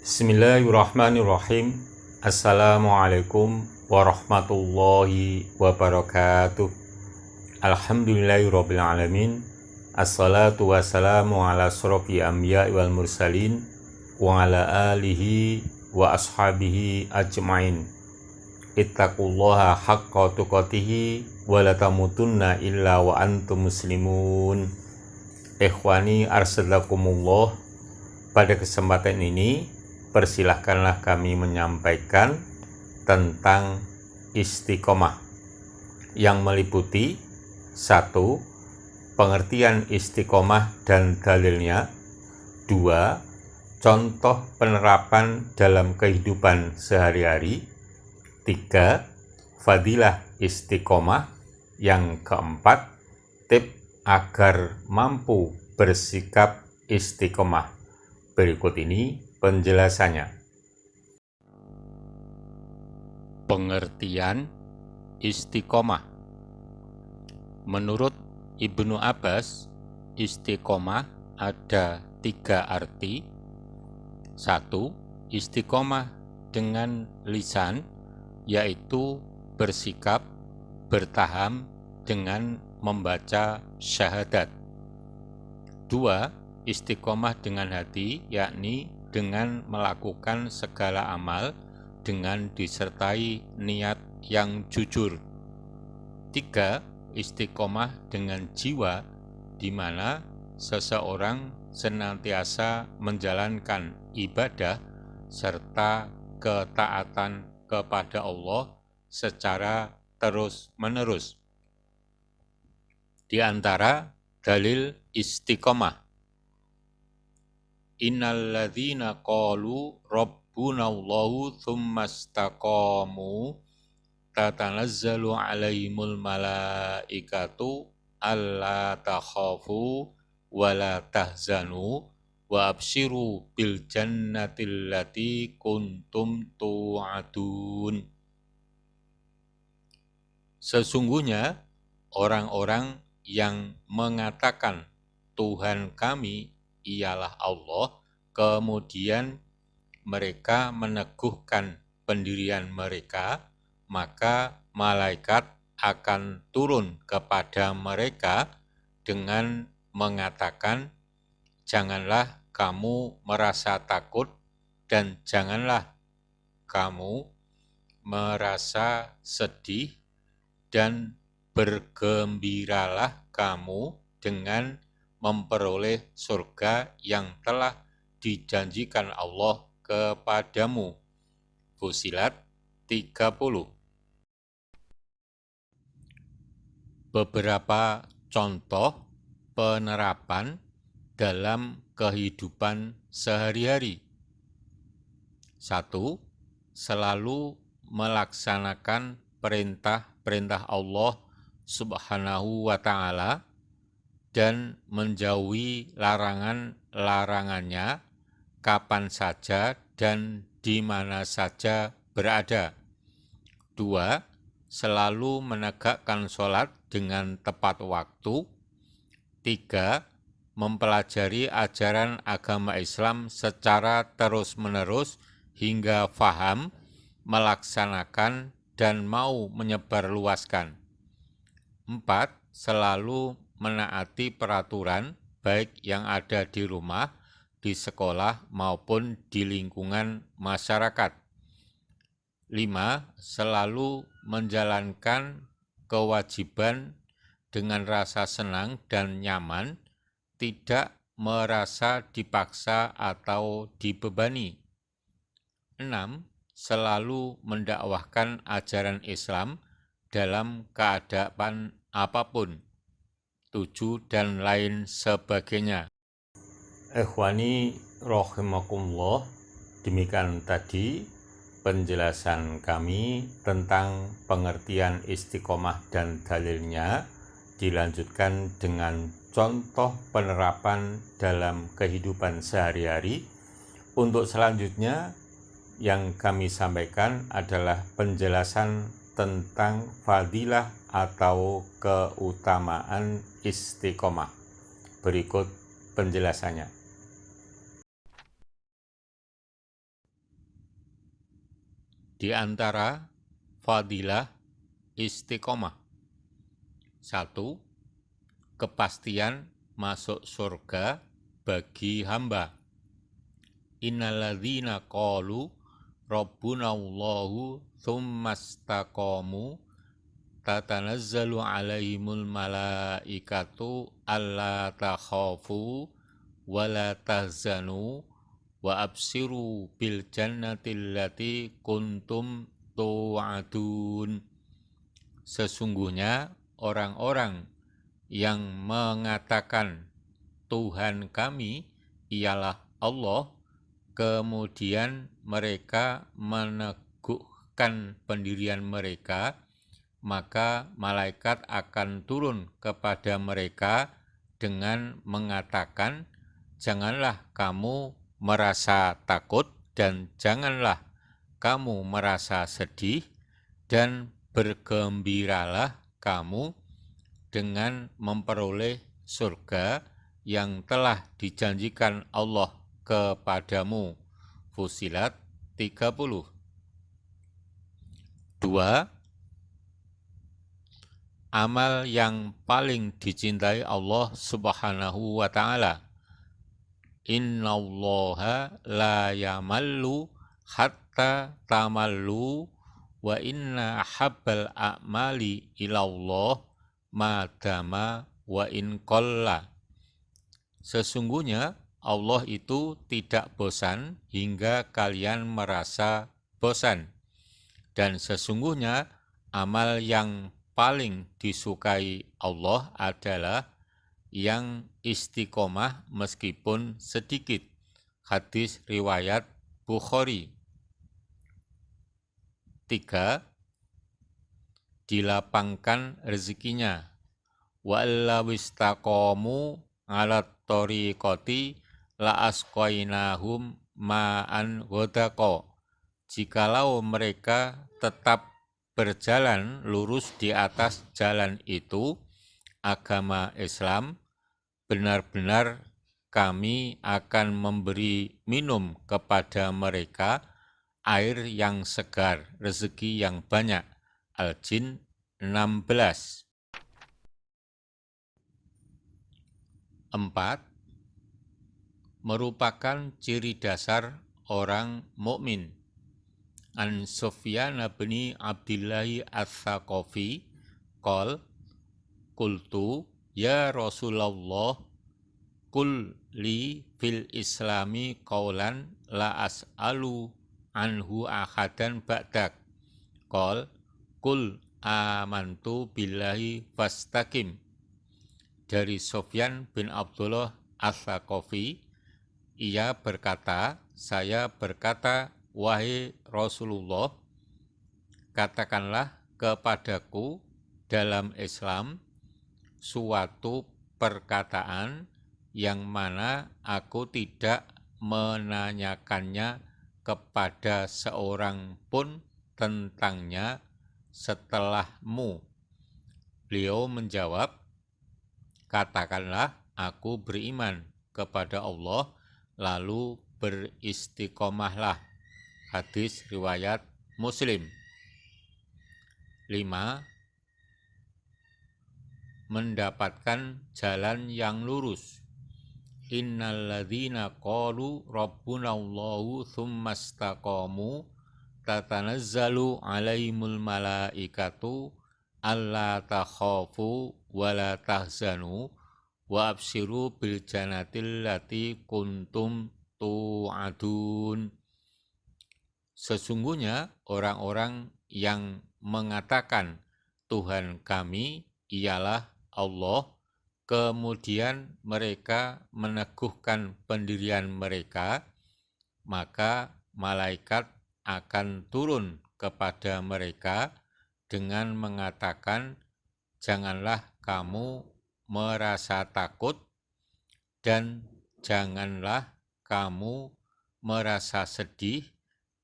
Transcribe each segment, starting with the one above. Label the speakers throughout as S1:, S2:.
S1: Bismillahirrahmanirrahim. Assalamualaikum warahmatullahi wabarakatuh. Alhamdulillahirrabbilalamin. Assalatu wassalamu ala asrofi anbiya wal mursalin wa ala alihi wa ashabihi ajmain. Ittaqullaha haqqa tuqatihi wa la tamutunna illa wa antum muslimun. Ikhwani arsadakumullah. Pada kesempatan ini persilahkanlah kami menyampaikan tentang istiqomah yang meliputi 1. Pengertian istiqomah dan dalilnya. 2. Contoh penerapan dalam kehidupan sehari-hari. 3. Fadilah istiqomah. Yang keempat, tips agar mampu bersikap istiqomah. Berikut ini penjelasannya. Pengertian istiqomah. Menurut Ibnu Abbas, istiqomah ada 3 arti. 1. Istiqomah dengan lisan, yaitu bersikap, bertahan dengan membaca syahadat. 2. Istiqomah dengan hati, yakni dengan melakukan segala amal dengan disertai niat yang jujur. 3. Istiqomah dengan jiwa, di mana seseorang senantiasa menjalankan ibadah serta ketaatan kepada Allah secara terus-menerus. Di antara dalil istiqomah, innalladzina qalu rabbunallahu tsumastaqamu tatanazzalu alaihimul malaikatu alla takhafu wa la tahzanu wa abshiru bil jannatil lati kuntum tu'adun. Sesungguhnya orang-orang yang mengatakan Tuhan kami ialah Allah, kemudian mereka meneguhkan pendirian mereka, maka malaikat akan turun kepada mereka dengan mengatakan, janganlah kamu merasa takut dan janganlah kamu merasa sedih, dan bergembiralah kamu dengan memperoleh surga yang telah dijanjikan Allah kepadamu. Fussilat 30. Beberapa contoh penerapan dalam kehidupan sehari-hari. 1. Selalu melaksanakan perintah-perintah Allah Subhanahu wa ta'ala dan menjauhi larangan-larangannya kapan saja dan di mana saja berada. 2. Selalu menegakkan sholat dengan tepat waktu. 3. Mempelajari ajaran agama Islam secara terus-menerus hingga faham, melaksanakan, dan mau menyebarluaskan. 4. Selalu menaati peraturan baik yang ada di rumah, di sekolah, maupun di lingkungan masyarakat. 5. Selalu menjalankan kewajiban dengan rasa senang dan nyaman, tidak merasa dipaksa atau dibebani. 6. Selalu mendakwahkan ajaran Islam dalam keadaan apapun. 7. Dan lain sebagainya. Ikhwani rahimakumullah, demikian tadi penjelasan kami tentang pengertian istiqomah dan dalilnya. Dilanjutkan dengan contoh penerapan dalam kehidupan sehari-hari. Untuk selanjutnya yang kami sampaikan adalah penjelasan tentang fadilah atau keutamaan istiqomah. Berikut penjelasannya. Di antara fadilah istiqomah. 1. Kepastian masuk surga bagi hamba. Innalladzina qalu rabbunallahu tsumastaqamu tatanazzalu alaihimul malaikatu alla takhafu wa la tahzanu wa absiru bil jannati allati kuntum tu'adun. Sesungguhnya orang-orang yang mengatakan Tuhan kami ialah Allah, kemudian mereka meneguhkan pendirian mereka, maka malaikat akan turun kepada mereka dengan mengatakan, janganlah kamu merasa takut dan janganlah kamu merasa sedih, dan bergembiralah kamu dengan memperoleh surga yang telah dijanjikan Allah kepadamu. Fussilat 30. 2. Amal yang paling dicintai Allah Subhanahu wa ta'ala. Innallaha la yamallu hatta tamallu wa inna habbal a'mali ilallah madama wa in qalla. Sesungguhnya Allah itu tidak bosan hingga kalian merasa bosan. Dan sesungguhnya amal yang paling disukai Allah adalah yang istiqomah meskipun sedikit. Hadis riwayat Bukhari. 3. Dilapangkan rezekinya. Wa allawistaqamu alat tariqati la asqainahum ma'an ghadaqa. Jikalau mereka tetap berjalan lurus di atas jalan itu, agama Islam, benar-benar kami akan memberi minum kepada mereka air yang segar, rezeki yang banyak. Al-Jin 16. 4. Merupakan ciri dasar orang mukmin. An Sufyan bin Abdillahi Ats-Tsaqafi qol qultu ya Rasulullah qul li fil islami qaulan la as'alu anhu ahadan ba'dak. Qol qul amantu billahi fastaqim. Dari Sufyan bin Abdullah Ats-Tsaqafi, ia berkata, saya berkata, wahai Rasulullah, katakanlah kepadaku dalam Islam suatu perkataan yang mana aku tidak menanyakannya kepada seorang pun tentangnya setelahmu. Beliau menjawab, katakanlah aku beriman kepada Allah, lalu beristiqomahlah. Hadis riwayat Muslim. 5. Mendapatkan jalan yang lurus. Innalladzina qalu rabbunallahu tsumastaqamu tatanazzalu alaihimul malaikatu alla takhafu wa la tahzanu wa absiru bil jannatil lati kuntum tu'adun. Sesungguhnya orang-orang yang mengatakan Tuhan kami ialah Allah, kemudian mereka meneguhkan pendirian mereka, maka malaikat akan turun kepada mereka dengan mengatakan, janganlah kamu merasa takut dan janganlah kamu merasa sedih,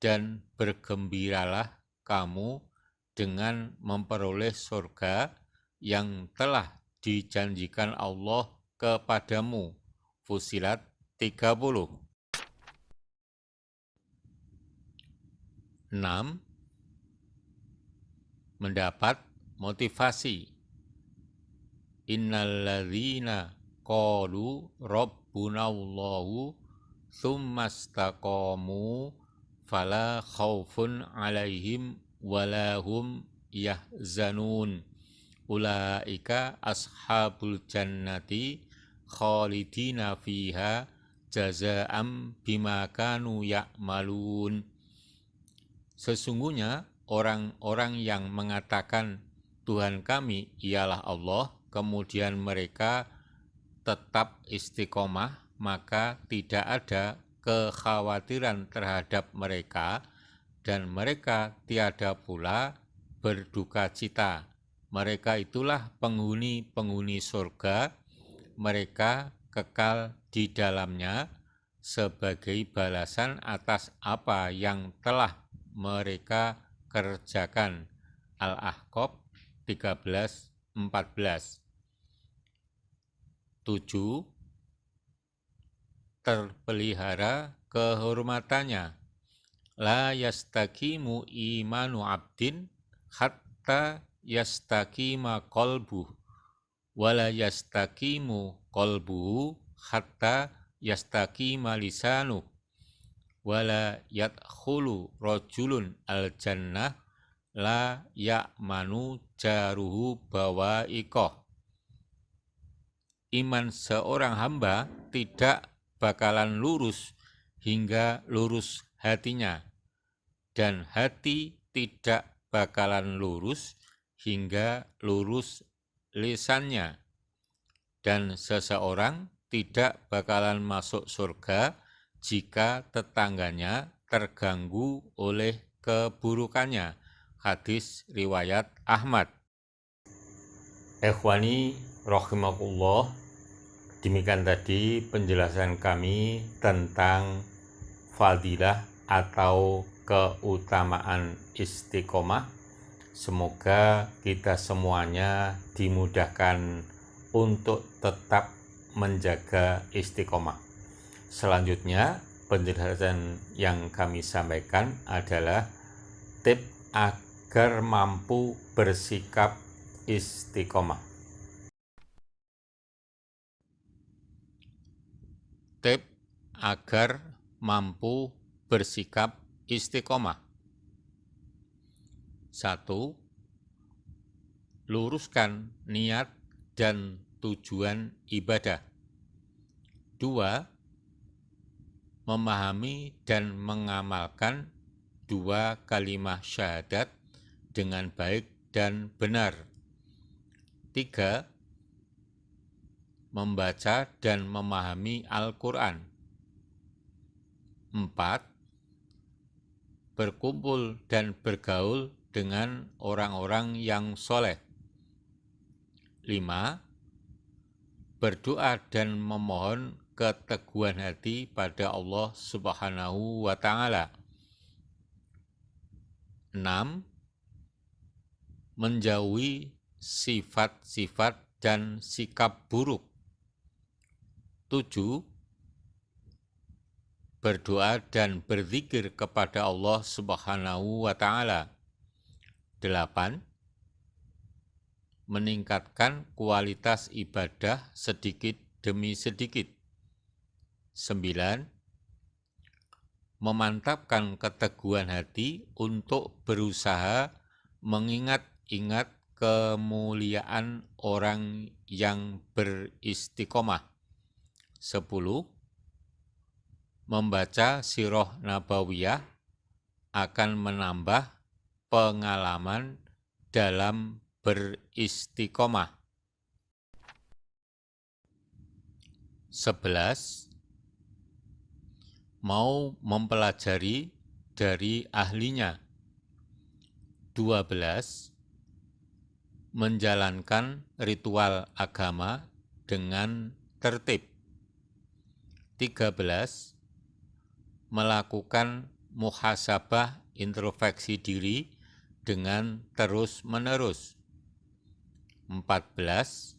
S1: dan bergembiralah kamu dengan memperoleh surga yang telah dijanjikan Allah kepadamu. Fussilat 30. 6. mendapat motivasi. Innalladzina qalu rabbunallahu tsumastaqamu fala khaufun alaihim walahum yahzanun. Ulaika ashabul jannati khalidina fiha jazaa'am bima kanu ya'malun. Sesungguhnya orang-orang yang mengatakan Tuhan kami ialah Allah, kemudian mereka tetap istiqomah, maka tidak ada kekhawatiran terhadap mereka, dan mereka tiada pula berduka cita. Mereka itulah penghuni-penghuni surga, mereka kekal di dalamnya sebagai balasan atas apa yang telah mereka kerjakan. Al-Ahqaf 13:14. 7. Terpelihara kehormatannya. La yastaqimu imanu abdin hatta yastaqima qalbuh, wala yastaqimu qalbuhu hatta yastaqima lisanuh, wala yadkhulu rajulun al-jannah la ya'manu jaruhu bawa'iqah. Iman seorang hamba tidak bakalan lurus hingga lurus hatinya, dan hati tidak bakalan lurus hingga lurus lisannya, dan seseorang tidak bakalan masuk surga jika tetangganya terganggu oleh keburukannya. Hadis riwayat Ahmad. Ikhwani rahimakumullah, demikian tadi penjelasan kami tentang fadilah atau keutamaan istiqomah. Semoga kita semuanya dimudahkan untuk tetap menjaga istiqomah. Selanjutnya, penjelasan yang kami sampaikan adalah tips agar mampu bersikap istiqomah. Tips agar mampu bersikap istiqomah. 1. Luruskan niat dan tujuan ibadah. 2. Memahami dan mengamalkan 2 kalimat syahadat dengan baik dan benar. 3. Membaca dan memahami Al-Quran. 4. Berkumpul dan bergaul dengan orang-orang yang soleh. 5. Berdoa dan memohon keteguhan hati pada Allah Subhanahu wa Ta'ala. 6. Menjauhi sifat-sifat dan sikap buruk. 7. Berdoa dan berzikir kepada Allah Subhanahu wa Ta'ala. 8. Meningkatkan kualitas ibadah sedikit demi sedikit. 9. Memantapkan keteguhan hati untuk berusaha mengingat-ingat kemuliaan orang yang beristiqomah. 10. Membaca sirah nabawiyah akan menambah pengalaman dalam beristiqomah. 11. Mau mempelajari dari ahlinya. 12. Menjalankan ritual agama dengan tertib. 13. Melakukan muhasabah introspeksi diri dengan terus-menerus. 14.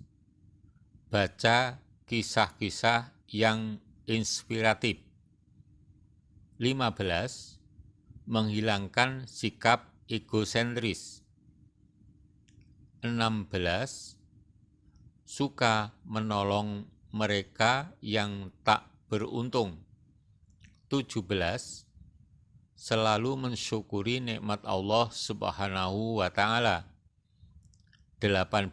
S1: Baca kisah-kisah yang inspiratif. 15. Menghilangkan sikap egosentris. 16. Suka menolong mereka yang tak beruntung. 17. Selalu mensyukuri nikmat Allah Subhanahu wa Ta'ala. 18.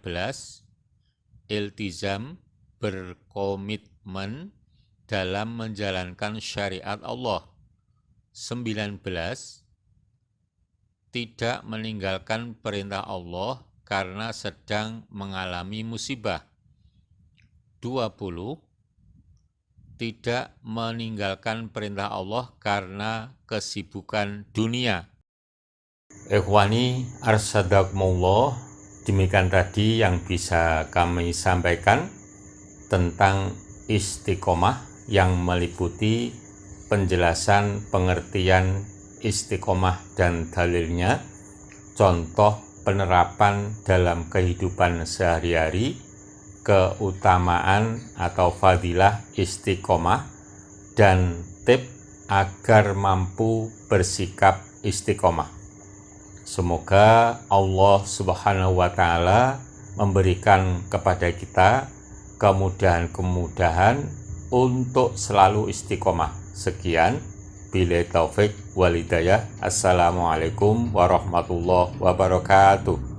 S1: Iltizam, berkomitmen dalam menjalankan syariat Allah. 19. Tidak meninggalkan perintah Allah karena sedang mengalami musibah. 20. Tidak meninggalkan perintah Allah karena kesibukan dunia. Ikhwani arsyadakumullah, demikian tadi yang bisa kami sampaikan tentang istiqomah yang meliputi penjelasan pengertian istiqomah dan dalilnya, contoh penerapan dalam kehidupan sehari-hari, keutamaan atau fadilah istiqomah, dan tip agar mampu bersikap istiqomah. Semoga Allah Subhanahu wa Ta'ala memberikan kepada kita kemudahan-kemudahan untuk selalu istiqomah. Sekian, billahi taufik wal hidayah. Assalamualaikum warahmatullahi wabarakatuh.